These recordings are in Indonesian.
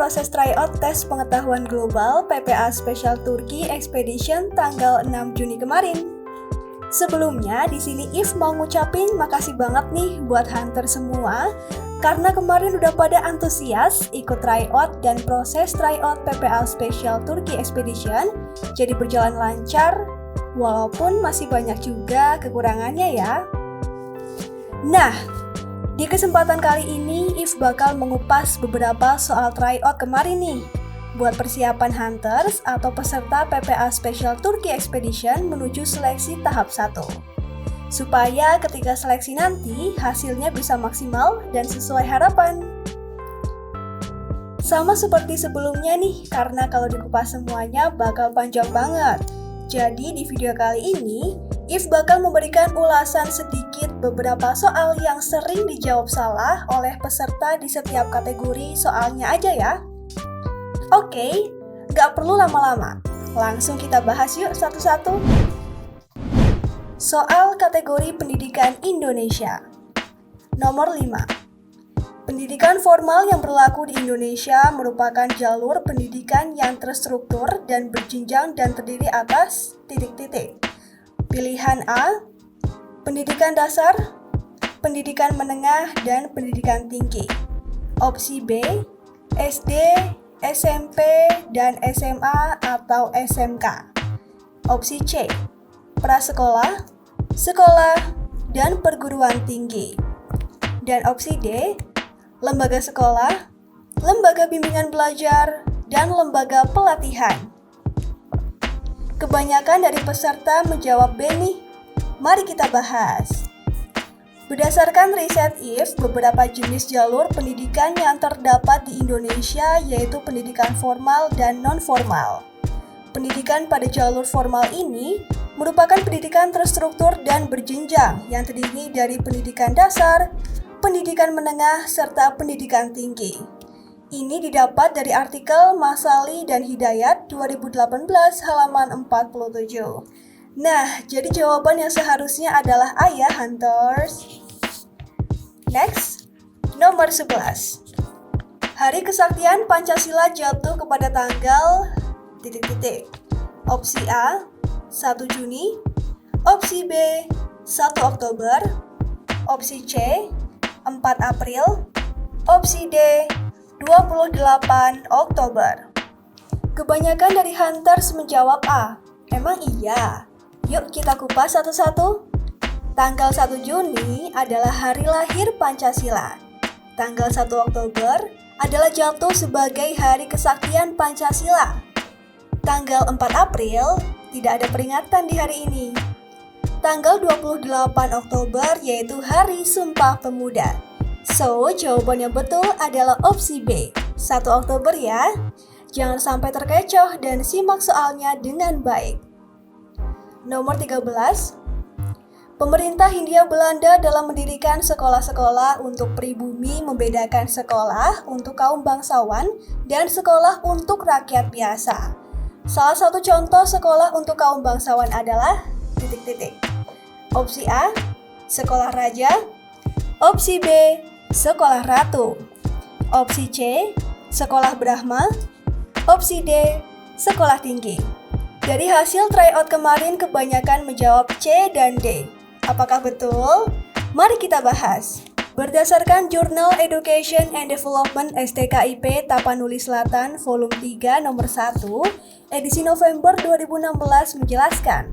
proses tryout tes pengetahuan global PPA Special Turkey Expedition tanggal 6 Juni kemarin. Sebelumnya, di sini If mau ngucapin makasih banget nih buat hunter semua karena kemarin udah pada antusias ikut tryout dan proses tryout PPA Special Turkey Expedition jadi berjalan lancar walaupun masih banyak juga kekurangannya ya. Nah, di kesempatan kali ini, If bakal mengupas beberapa soal tryout kemarin nih buat persiapan hunters atau peserta PPA Special Turkey Expedition menuju seleksi tahap 1. Supaya ketika seleksi nanti, hasilnya bisa maksimal dan sesuai harapan. Sama seperti sebelumnya nih, karena kalau dikupas semuanya bakal panjang banget. Jadi di video kali ini, If bakal memberikan ulasan sedikit beberapa soal yang sering dijawab salah oleh peserta di setiap kategori soalnya aja ya. Oke, nggak perlu lama-lama. Langsung kita bahas yuk satu-satu. Soal kategori pendidikan Indonesia. Nomor 5. Pendidikan formal yang berlaku di Indonesia merupakan jalur pendidikan yang terstruktur dan berjenjang dan terdiri atas ... Pilihan A, pendidikan dasar, pendidikan menengah, dan pendidikan tinggi. Opsi B, SD, SMP, dan SMA atau SMK. Opsi C, prasekolah, sekolah, dan perguruan tinggi. Dan opsi D, lembaga sekolah, lembaga bimbingan belajar, dan lembaga pelatihan. Kebanyakan dari peserta menjawab B nih. Mari kita bahas. Berdasarkan riset If, beberapa jenis jalur pendidikan yang terdapat di Indonesia yaitu pendidikan formal dan non-formal. Pendidikan pada jalur formal ini merupakan pendidikan terstruktur dan berjenjang yang terdiri dari pendidikan dasar, pendidikan menengah, serta pendidikan tinggi. Ini didapat dari artikel Masali dan Hidayat 2018 halaman 47. Nah, jadi jawaban yang seharusnya adalah A ya, Hunters. Next, nomor 11. Hari Kesaktian Pancasila jatuh kepada tanggal ... Opsi A, 1 Juni. Opsi B, 1 Oktober. Opsi C, 4 April. Opsi D, 28 Oktober. Kebanyakan dari hunters menjawab A. Emang iya? Yuk kita kupas satu-satu. Tanggal 1 Juni adalah hari lahir Pancasila. Tanggal 1 Oktober adalah jatuh sebagai hari kesaktian Pancasila. Tanggal 4 April tidak ada peringatan di hari ini. Tanggal 28 Oktober yaitu hari Sumpah Pemuda. So, jawabannya betul adalah opsi B, 1 Oktober ya. Jangan sampai terkecoh dan simak soalnya dengan baik. Nomor 13. Pemerintah Hindia Belanda dalam mendirikan sekolah-sekolah untuk pribumi membedakan sekolah untuk kaum bangsawan dan sekolah untuk rakyat biasa. Salah satu contoh sekolah untuk kaum bangsawan adalah ... Opsi A, sekolah raja. Opsi B, sekolah ratu. Opsi C, sekolah Brahma. Opsi D, sekolah tinggi. Dari hasil tryout kemarin kebanyakan menjawab C dan D. Apakah betul? Mari kita bahas. Berdasarkan Jurnal Education and Development STKIP Tapanuli Selatan Volume 3 Nomor 1, edisi November 2016 menjelaskan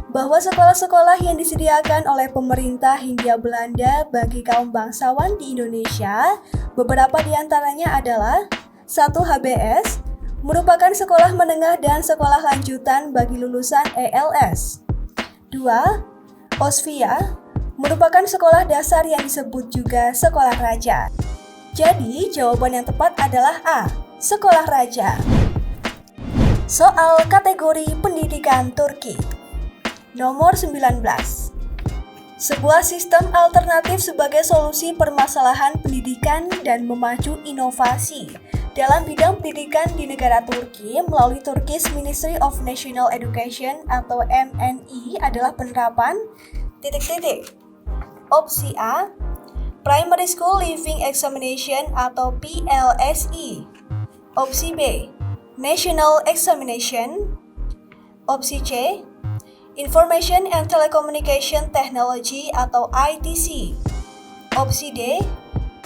bahwa sekolah-sekolah yang disediakan oleh pemerintah Hindia Belanda bagi kaum bangsawan di Indonesia, beberapa di antaranya adalah 1. HBS, merupakan sekolah menengah dan sekolah lanjutan bagi lulusan ELS. 2. Osvia, merupakan sekolah dasar yang disebut juga sekolah raja. Jadi, jawaban yang tepat adalah A, sekolah raja. Soal kategori pendidikan Turki. Nomor 19. Sebuah sistem alternatif sebagai solusi permasalahan pendidikan dan memacu inovasi dalam bidang pendidikan di negara Turki melalui Turkish Ministry of National Education atau MNE adalah penerapan ... Opsi A, Primary School Leaving Examination atau PLSE. Opsi B, National Examination. Opsi C, Information and Telecommunication Technology atau ITC. Opsi D,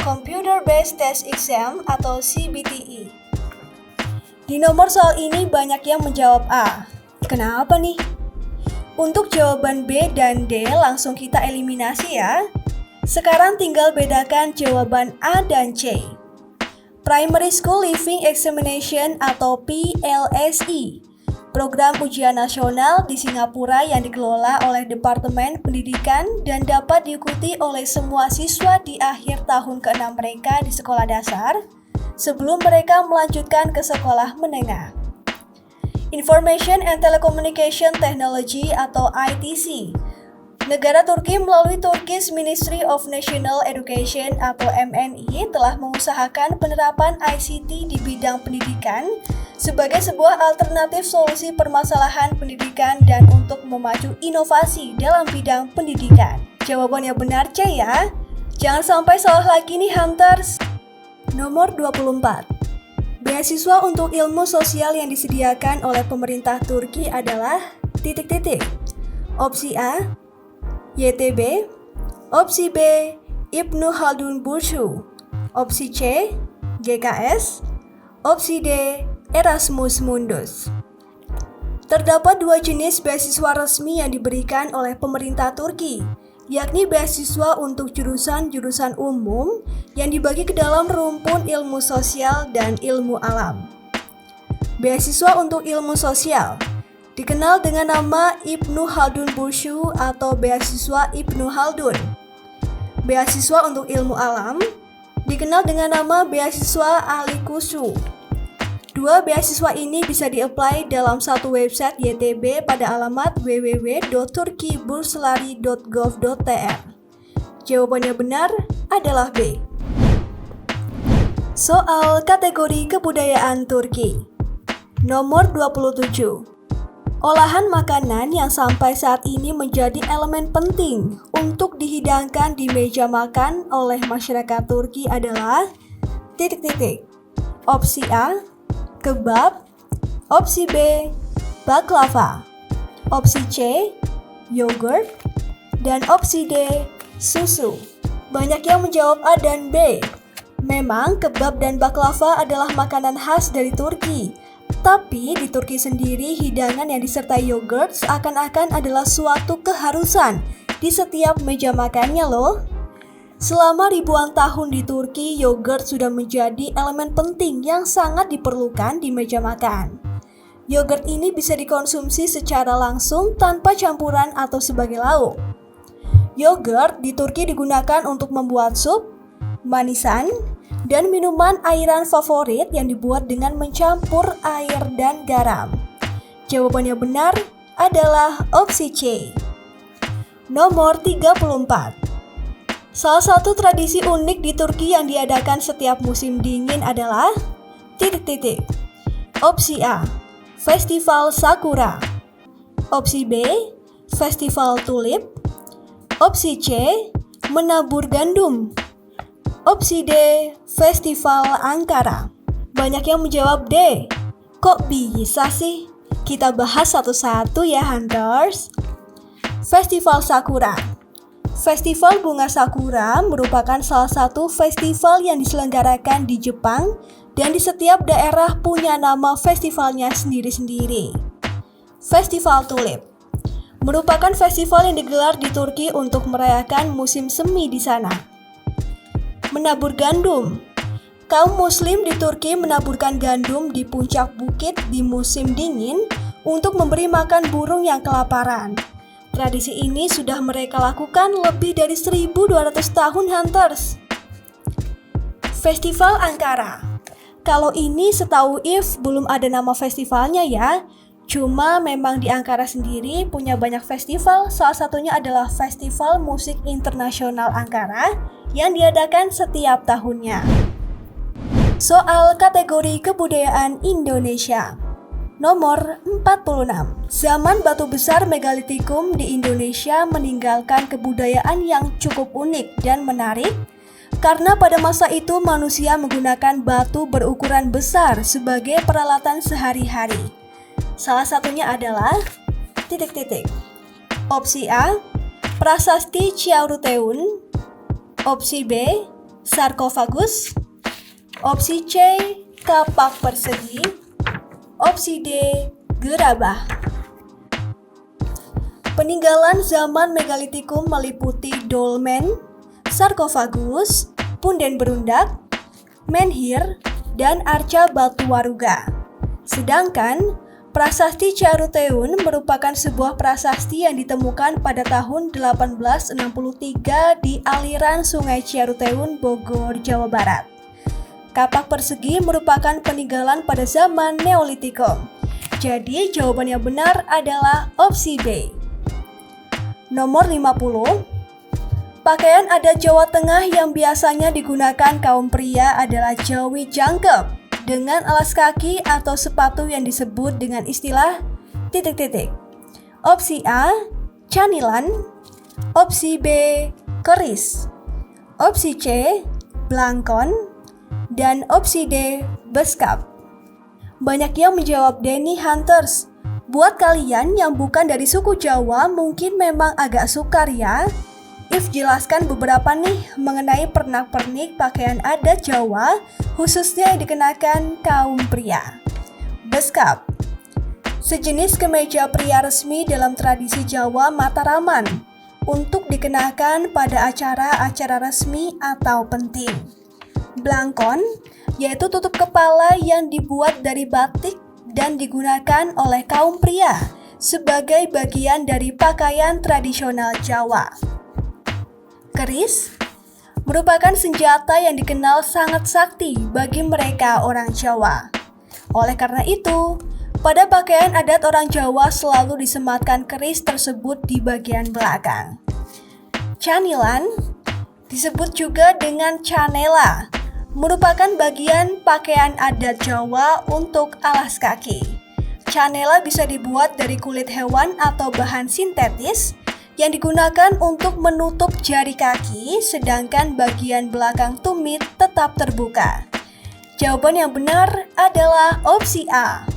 Computer Based Test Exam atau CBTE. Di nomor soal ini banyak yang menjawab A. Kenapa nih? Untuk jawaban B dan D langsung kita eliminasi ya. Sekarang tinggal bedakan jawaban A dan C. Primary School Leaving Examination atau PLSE, program ujian nasional di Singapura yang dikelola oleh Departemen Pendidikan dan dapat diikuti oleh semua siswa di akhir tahun ke-6 mereka di sekolah dasar sebelum mereka melanjutkan ke sekolah menengah. Information and Telecommunication Technology atau ITC. Negara Turki melalui Turkish Ministry of National Education atau MNI telah mengusahakan penerapan ICT di bidang pendidikan sebagai sebuah alternatif solusi permasalahan pendidikan dan untuk memacu inovasi dalam bidang pendidikan. Jawaban yang benar C ya. Jangan sampai salah lagi nih Hunters. Nomor 24. Beasiswa untuk ilmu sosial yang disediakan oleh pemerintah Turki adalah ... Opsi A, YTB. Opsi B, Ibnu Khaldun Bursu. Opsi C, GKS. Opsi D, Erasmus Mundus. Terdapat dua jenis beasiswa resmi yang diberikan oleh pemerintah Turki, yakni beasiswa untuk jurusan-jurusan umum yang dibagi ke dalam rumpun ilmu sosial dan ilmu alam. Beasiswa untuk ilmu sosial dikenal dengan nama Ibnu Khaldun Bursu atau beasiswa Ibnu Khaldun. Beasiswa untuk ilmu alam dikenal dengan nama beasiswa Ali Kusu. Dua beasiswa ini bisa di-apply dalam satu website YTB pada alamat www.turkiburslari.gov.tr. Jawaban yang benar adalah B. Soal kategori kebudayaan Turki. Nomor 27. Olahan makanan yang sampai saat ini menjadi elemen penting untuk dihidangkan di meja makan oleh masyarakat Turki adalah ... Opsi A, kebab. Opsi B, baklava. Opsi C, yogurt. Dan opsi D, susu. Banyak yang menjawab A dan B. Memang kebab dan baklava adalah makanan khas dari Turki. Tapi di Turki sendiri hidangan yang disertai yogurt seakan-akan adalah suatu keharusan di setiap meja makannya loh. Selama ribuan tahun di Turki, yogurt sudah menjadi elemen penting yang sangat diperlukan di meja makan. Yogurt ini bisa dikonsumsi secara langsung tanpa campuran atau sebagai lauk. Yogurt di Turki digunakan untuk membuat sup, manisan, dan minuman airan favorit yang dibuat dengan mencampur air dan garam. Jawaban yang benar adalah opsi C. Nomor 34. Salah satu tradisi unik di Turki yang diadakan setiap musim dingin adalah ... Opsi A, Festival Sakura. Opsi B, Festival Tulip. Opsi C, menabur gandum. Opsi D, Festival Ankara. Banyak yang menjawab D. Kok bisa sih? Kita bahas satu-satu ya Hunters. Festival Sakura. Festival bunga sakura merupakan salah satu festival yang diselenggarakan di Jepang dan di setiap daerah punya nama festivalnya sendiri-sendiri. Festival Tulip merupakan festival yang digelar di Turki untuk merayakan musim semi di sana. Menabur gandum. Kaum muslim di Turki menaburkan gandum di puncak bukit di musim dingin untuk memberi makan burung yang kelaparan. Tradisi ini sudah mereka lakukan lebih dari 1.200 tahun Hunters. Festival Ankara. Kalau ini setahu If belum ada nama festivalnya ya. Cuma memang di Ankara sendiri punya banyak festival, salah satunya adalah Festival Musik Internasional Ankara yang diadakan setiap tahunnya. Soal kategori kebudayaan Indonesia. Nomor 46. Zaman batu besar megalitikum di Indonesia meninggalkan kebudayaan yang cukup unik dan menarik. Karena pada masa itu manusia menggunakan batu berukuran besar sebagai peralatan sehari-hari. Salah satunya adalah Opsi A, prasasti Ciaruteun. Opsi B, sarkofagus. Opsi C, kapak persegi. Opsi D, gerabah. Peninggalan zaman megalitikum meliputi dolmen, sarkofagus, punden berundak, menhir, dan arca batu waruga. Sedangkan prasasti Ciaruteun merupakan sebuah prasasti yang ditemukan pada tahun 1863 di aliran Sungai Ciaruteun, Bogor, Jawa Barat. Kapak persegi merupakan peninggalan pada zaman Neolitikum. Jadi jawaban yang benar adalah opsi B. Nomor 50. Pakaian adat Jawa Tengah yang biasanya digunakan kaum pria adalah jawi jangkep dengan alas kaki atau sepatu yang disebut dengan istilah Opsi A, canilan. Opsi B, keris. Opsi C, blangkon. Dan opsi D, beskap. Banyak yang menjawab Denny Hunters. Buat kalian yang bukan dari suku Jawa mungkin memang agak sukar ya. If jelaskan beberapa nih mengenai pernak-pernik pakaian adat Jawa, khususnya yang dikenakan kaum pria. Beskap, sejenis kemeja pria resmi dalam tradisi Jawa Mataraman untuk dikenakan pada acara-acara resmi atau penting. Blangkon, yaitu tutup kepala yang dibuat dari batik dan digunakan oleh kaum pria sebagai bagian dari pakaian tradisional Jawa. Keris merupakan senjata yang dikenal sangat sakti bagi mereka orang Jawa. Oleh karena itu, pada pakaian adat orang Jawa selalu disematkan keris tersebut di bagian belakang. Canilan disebut juga dengan canela, merupakan bagian pakaian adat Jawa untuk alas kaki. Canela bisa dibuat dari kulit hewan atau bahan sintetis yang digunakan untuk menutup jari kaki, sedangkan bagian belakang tumit tetap terbuka. Jawaban yang benar adalah opsi A.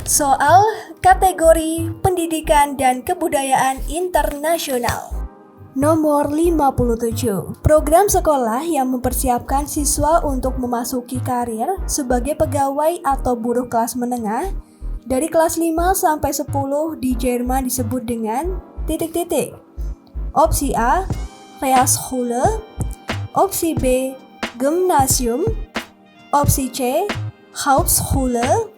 Soal kategori pendidikan dan kebudayaan internasional. Nomor 57. Program sekolah yang mempersiapkan siswa untuk memasuki karir sebagai pegawai atau buruh kelas menengah dari kelas 5 sampai 10 di Jerman disebut dengan Opsi A, Realschule. Opsi B, Gymnasium. Opsi C, Hauptschule.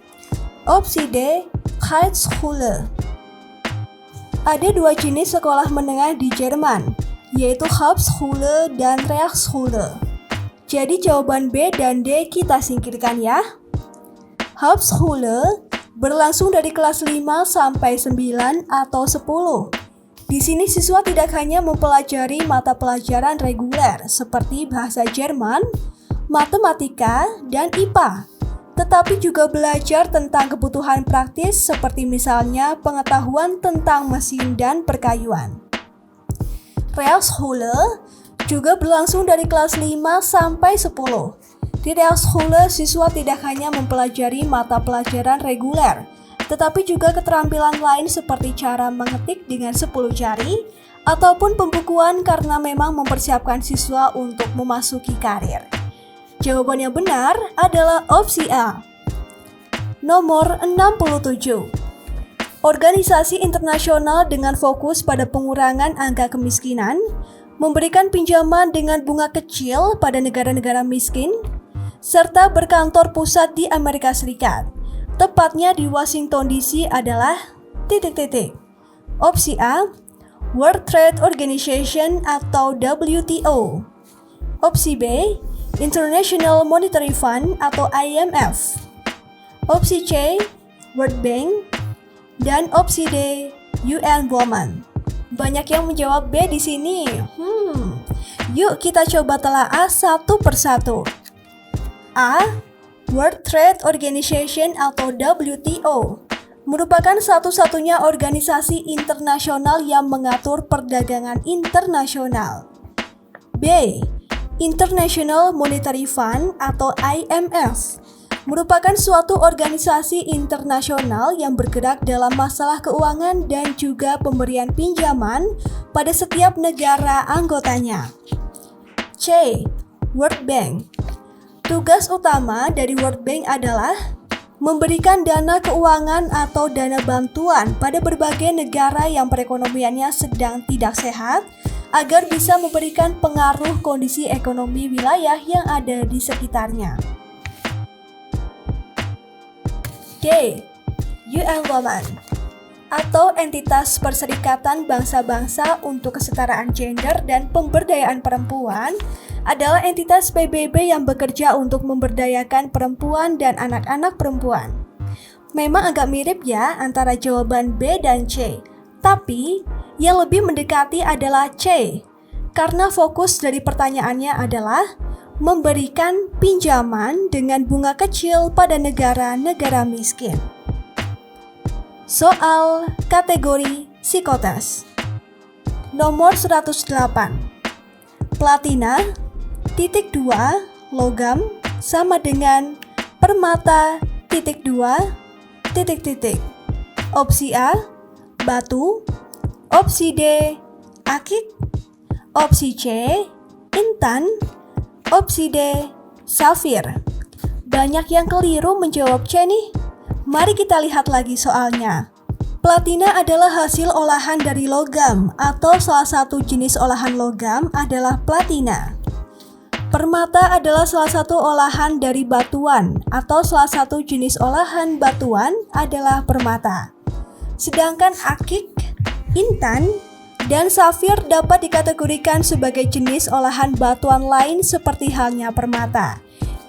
Opsi D, Kreisschule. Ada dua jenis sekolah menengah di Jerman, yaitu Hauptschule dan Realschule. Jadi jawaban B dan D kita singkirkan ya. Hauptschule berlangsung dari kelas 5 sampai 9 atau 10. Di sini siswa tidak hanya mempelajari mata pelajaran reguler seperti bahasa Jerman, matematika, dan IPA, tetapi juga belajar tentang kebutuhan praktis seperti misalnya pengetahuan tentang mesin dan perkayuan. Realschule juga berlangsung dari kelas 5 sampai 10. Di Realschule, siswa tidak hanya mempelajari mata pelajaran reguler, tetapi juga keterampilan lain seperti cara mengetik dengan 10 jari ataupun pembukuan karena memang mempersiapkan siswa untuk memasuki karir. Jawaban yang benar adalah opsi A. Nomor 67. Organisasi internasional dengan fokus pada pengurangan angka kemiskinan memberikan pinjaman dengan bunga kecil pada negara-negara miskin serta berkantor pusat di Amerika Serikat. Tepatnya di Washington DC adalah Opsi A, World Trade Organization atau WTO. Opsi B, International Monetary Fund atau IMF. Opsi C, World Bank. Dan opsi D, UN Women. Banyak yang menjawab B di sini. Yuk kita coba telaah satu persatu. A, World Trade Organization atau WTO merupakan satu-satunya organisasi internasional yang mengatur perdagangan internasional. B. International Monetary Fund atau IMF merupakan suatu organisasi internasional yang bergerak dalam masalah keuangan dan juga pemberian pinjaman pada setiap negara anggotanya. C. World Bank. Tugas utama dari World Bank adalah memberikan dana keuangan atau dana bantuan pada berbagai negara yang perekonomiannya sedang tidak sehat agar bisa memberikan pengaruh kondisi ekonomi wilayah yang ada di sekitarnya. D. UN Women atau Entitas Perserikatan Bangsa-Bangsa untuk Kesetaraan Gender dan Pemberdayaan Perempuan adalah entitas PBB yang bekerja untuk memberdayakan perempuan dan anak-anak perempuan. Memang agak mirip ya antara jawaban B dan C, tapi yang lebih mendekati adalah C, karena fokus dari pertanyaannya adalah memberikan pinjaman dengan bunga kecil pada negara-negara miskin. Soal kategori psikotes. Nomor 108. Platina, titik 2, logam, sama dengan permata, titik 2, titik titik. Opsi A, batu. Opsi D, akik. Opsi C, intan. Opsi D, safir. Banyak yang keliru menjawab C nih. Mari kita lihat lagi soalnya. Platina adalah hasil olahan dari logam atau salah satu jenis olahan logam adalah platina. Permata adalah salah satu olahan dari batuan atau salah satu jenis olahan batuan adalah permata. Sedangkan akik, intan, dan safir dapat dikategorikan sebagai jenis olahan batuan lain seperti halnya permata.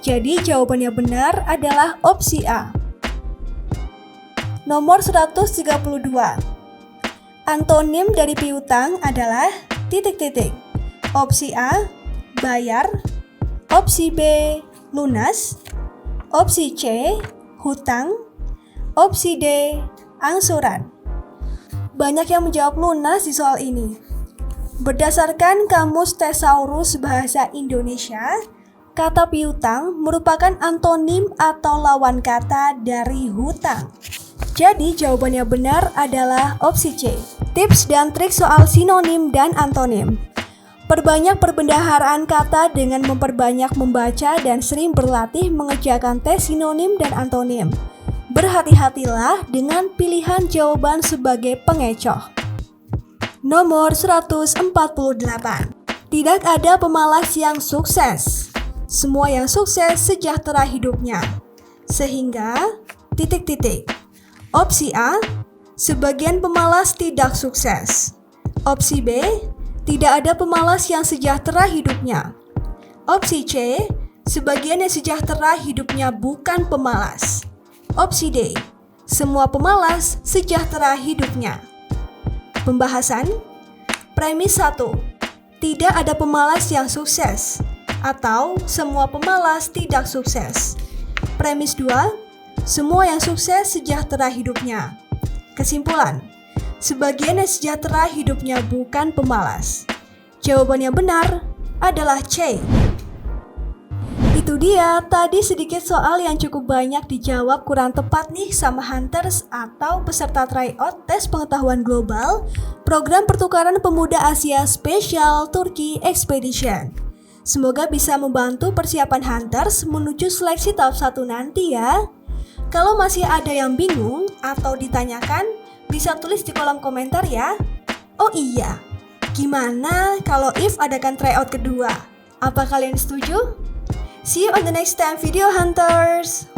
Jadi jawabannya benar adalah opsi A. Nomor 132. Antonim dari piutang adalah titik titik. Opsi A, bayar. Opsi B, lunas. Opsi C, hutang. Opsi D, angsuran. Banyak yang menjawab lunas di soal ini. Berdasarkan Kamus Thesaurus Bahasa Indonesia, kata piutang merupakan antonim atau lawan kata dari hutang. Jadi jawabannya benar adalah opsi C. Tips dan trik soal sinonim dan antonim. Perbanyak perbendaharaan kata dengan memperbanyak membaca dan sering berlatih mengerjakan tes sinonim dan antonim. Berhati-hatilah dengan pilihan jawaban sebagai pengecoh. Nomor 148. Tidak ada pemalas yang sukses. Semua yang sukses sejahtera hidupnya. Sehingga titik titik. Opsi A, sebagian pemalas tidak sukses. Opsi B, tidak ada pemalas yang sejahtera hidupnya. Opsi C, sebagian yang sejahtera hidupnya bukan pemalas. Opsi D, semua pemalas sejahtera hidupnya. Pembahasan. Premis 1. Tidak ada pemalas yang sukses atau semua pemalas tidak sukses. Premis 2. Semua yang sukses sejahtera hidupnya. Kesimpulan. Sebagian yang sejahtera hidupnya bukan pemalas. Jawaban yang benar adalah C. Itu dia, tadi sedikit soal yang cukup banyak dijawab kurang tepat nih sama Hunters atau peserta tryout tes pengetahuan global program pertukaran pemuda Asia Spesial Turki Expedition. Semoga bisa membantu persiapan Hunters menuju seleksi tahap 1 nanti ya. Kalau masih ada yang bingung atau ditanyakan, bisa tulis di kolom komentar ya. Oh iya, gimana kalau if adakan tryout kedua? Apa kalian setuju? See you on the next time video Hunters!